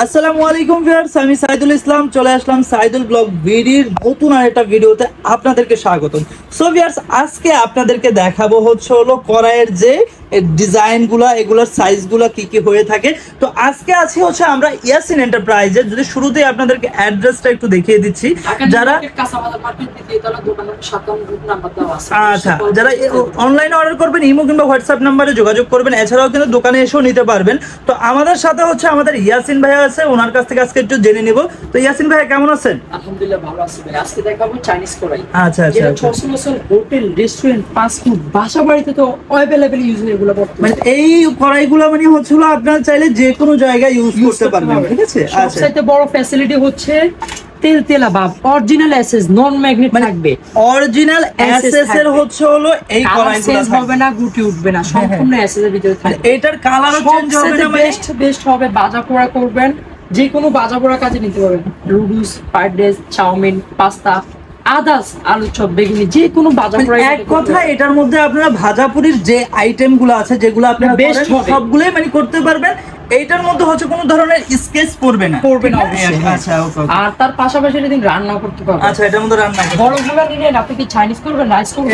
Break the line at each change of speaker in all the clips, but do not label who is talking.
আসসালামু আলাইকুম ভিউয়ার্স, আমি সাইদুল ইসলাম চলে আসলাম সাইদুল ব্লগ ভিডিওর নতুন আরেকটা ভিডিওতে আপনাদেরকে স্বাগতম। সো ভিউয়ার্স, আজকে আপনাদেরকে দেখাবো হলো কড়াইয়ের যে ডিজাইনগুলো, এগুলোর সাইজগুলো কি কি হয়ে থাকে। তো আজকে আছি আমরা ইয়াসিন এন্টারপ্রাইজের। যদি শুরুতেই আপনাদেরকে অ্যাড্রেসটা একটু দেখিয়ে দিচ্ছি, যারা আচ্ছা যারা অনলাইনে অর্ডার করবেন ইমো কিংবা হোয়াটসঅ্যাপ নাম্বারে যোগাযোগ করবেন, এছাড়াও কিন্তু দোকানে এসেও নিতে পারবেন। তো আমাদের সাথে আমাদের ইয়াসিন ভাইয়া আছে, ওনার কাছ থেকে আজকে একটু জেনে নিব। তো ইয়াসিন ভাইয়া কেমন আছেন?
আলহামদুলিল্লাহ ভালো আছি ভাই। আজকে দেখাবো চাইনিজ কড়াই।
আচ্ছা আচ্ছা,
যেটা সচরাচর হোটেল, রেস্টুরেন্ট, ফাস্ট ফুড, বাসা বাড়িতে তো अवेलेबल ইউজ হয় এগুলো বর্তমানে।
মানে এই কড়াইগুলো মানে আপনারা চাইলে যে কোনো জায়গায় ইউজ করতে পারবেন, ঠিক আছে? আচ্ছা,
সবচেয়ে বড় ফ্যাসিলিটি হচ্ছে তেলতেলা ভাব, অরিজিনাল এসএস, নন ম্যাগনেট থাকবে।
অরিজিনাল এসএস এর হলো এই কড়াইগুলো
হবে না, গুটি উঠবে না, সম্পূর্ণ এসএস এর ভিতরে থাকবে।
এটার কালারও চেঞ্জ হবে না,
বেস্ট হবে। ভাজা পোড়া করবেন, যে কোনো ভাজা পোড়া কাজে নিতে পারবেন। Noodles, fried rice, chowmein, pasta, others, আলু চপ, বেগুনি, যে কোনো ভাজা পোড়া।
এক কথা, এটার মধ্যে আপনারা ভাজাপুরির যে আইটেমগুলো আছে, যেগুলো আপনারা বেস্ট সবগুলোই মানে করতে পারবেন। এইটার মধ্যে কোনো ধরনের স্কেচ পড়বে না
অবশ্যই।
আচ্ছা, ওকে।
আর তার পাশাপাশি এদিন রান্না করতে পারবেন।
আচ্ছা, এটার মধ্যে রান্না
বড়গুলো নিলেন, আপনি কি চাইনিজ করবেন, রাইস করবেন?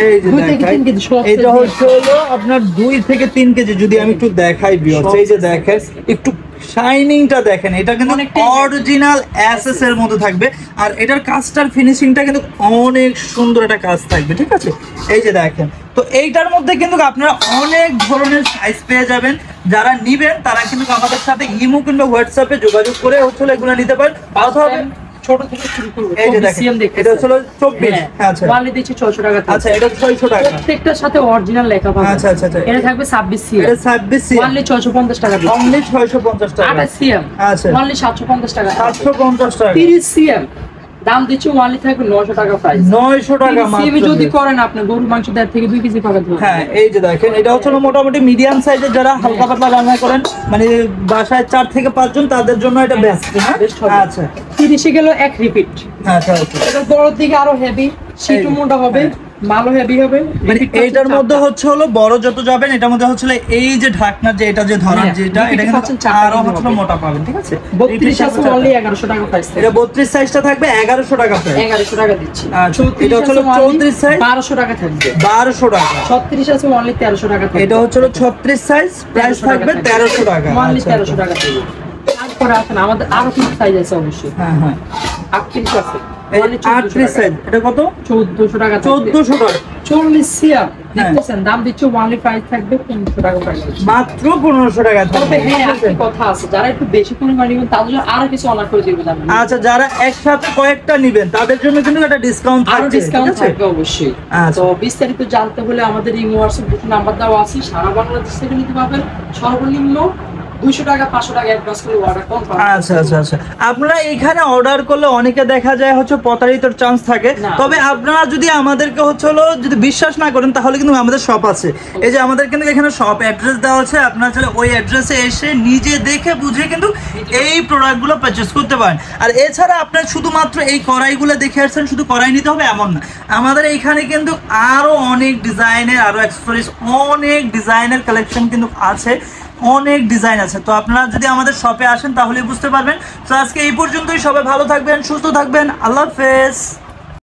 এই যে এটা হলো আপনার 2 থেকে 3 কেজি। যদি আমি একটু দেখাই ভিউয়ার্স, এই যে দেখেন একটু শাইনিংটা দেখেন, এটা কিন্তু অরিজিনাল এসএস এর মধ্যে থাকবে। আর এটার কাজটার ফিনিশিংটা কিন্তু অনেক সুন্দর একটা কাজ থাকবে, ঠিক আছে? এই যে দেখেন, তো এইটার মধ্যে কিন্তু আপনারা অনেক ধরনের সাইজ পেয়ে যাবেন। যারা নিবেন তারা কিন্তু আমাদের সাথে ইমো কিংবা হোয়াটসঅ্যাপে যোগাযোগ করে এগুলো নিতে পারেন।
ছোট থেকে শুরু করব।
এই যে দেখেন, এটা হলো 24। আচ্ছা,
ওয়ালি দিচ্ছি 600 টাকা।
আচ্ছা, এটা 600 টাকা।
প্রত্যেকটার সাথে অরিজিনাল লেখা পাবেন।
আচ্ছা আচ্ছা,
এটা থাকবে 26 সিএম।
এটা 26 সিএম।
ওয়ালি 650 টাকা দিচ্ছি।
অনলি 650 টাকা।
28 সিএম।
আচ্ছা,
ওয়ালি 750 টাকা।
750 টাকা।
30 সিএম দাম দিচ্ছি, ওয়ালি থাকবে 900 টাকা প্রাইস।
900 টাকা মাত্র।
সিএম যদি করেন আপনি গরুর মাংস 1.5 থেকে 2 কেজি পাবেন।
হ্যাঁ, এই যে দেখেন, এটা মোটামুটি মিডিয়াম সাইজের, যারা হালকা পাতলা রান্না করেন, মানে বাসায় 4 থেকে 5 জন, তাদের জন্য এটা বেস্ট। আচ্ছা,
30 গেল এক রিপিট।
আচ্ছা আচ্ছা,
এটা বড় দিকে আরো হেভি, সিটু মোটা হবে, মালও হেভি হবে।
মানে এইটার মধ্যে হলো বড় যত যাবেন, এটার মধ্যে এই যে ঢাকনা, যে এটা যে ধরার যেটা, এটা কিন্তু আরো মোটা পাবেন, ঠিক আছে?
32 আছে অনলি 1100 টাকা প্রাইস।
এটা 32 সাইজটা থাকবে 1100 টাকা প্রাইস।
1100 টাকা দিচ্ছি।
আচ্ছা, এটা 34 সাইজ
1200 টাকা থাকবে।
1200 টাকা।
36 আছে অনলি 1300 টাকা থাকবে।
এটা 36 সাইজ, প্রাইস থাকবে 1300 টাকা।
অনলি 1300 টাকা থাকবে। তারপরে আছে আমাদের আরো কিছু সাইজ আছে অবশ্যই।
হ্যাঁ হ্যাঁ,
38 আছে।
38 সাইজ, এটা কত?
1400 টাকা।
1400 টাকা।
40 সিএম দেখতেছেন, দাম দিচ্ছে ওয়ানলি প্রাইস থাকবে 1500 টাকা প্রাইস,
মাত্র 1500 টাকা থাকবে।
হ্যাঁ, একটা কথা আছে, যারা একটু বেশি পরিমাণে নেবেন তাদের জন্য আরো কিছু অনার করে দিবেন আপনি।
আচ্ছা, যারা একসাথে কয়েকটা নেবেন তাদের জন্য কিন্তু একটা ডিসকাউন্ট থাকবে,
ডিসকাউন্ট থাকবে অবশ্যই। তো বিস্তারিত জানতে হলে আমাদের এই হোয়াটসঅ্যাপ গ্রুপ নাম্বার দেওয়া আছে, সারা বাংলাদেশ থেকে নিতে পারবেন। সর্বনিম্ন 200 টাকা 500 টাকা অ্যাডভান্স করে অর্ডার কনফার্ম।
আচ্ছা আচ্ছা আচ্ছা, আপনারা এখানে অর্ডার করলে অনেকে দেখা যায় প্রতারিতর চান্স থাকে। তবে আপনারা যদি আমাদেরকে যদি বিশ্বাস না করেন, তাহলে কিন্তু আমাদের শপ আছে। এই যে আমাদের কিন্তু এখানে শপ অ্যাড্রেস দেওয়া আছে, আপনারা চাইলে ওই অ্যাড্রেসে এসে নিজে দেখে বুঝে কিন্তু এই প্রোডাক্টগুলো পারচেস করতে পারেন। আর এছাড়া আপনার শুধুমাত্র এই কড়াইগুলো দেখে আসছেন, শুধু কড়াই নিতে হবে এমন না। আমাদের এইখানে কিন্তু আরো অনেক ডিজাইনের, আরো অ্যাক্সেসরিজ, অনেক ডিজাইনের কালেকশন কিন্তু আছে, অনেক ডিজাইন আছে। তো আপনারা যদি আমাদের শপে আসেন তাহলে বুঝতে পারবেন। তো আজকে এই পর্যন্তই। সবাই ভালো থাকবেন, সুস্থ থাকবেন। আল্লাহ হাফেজ।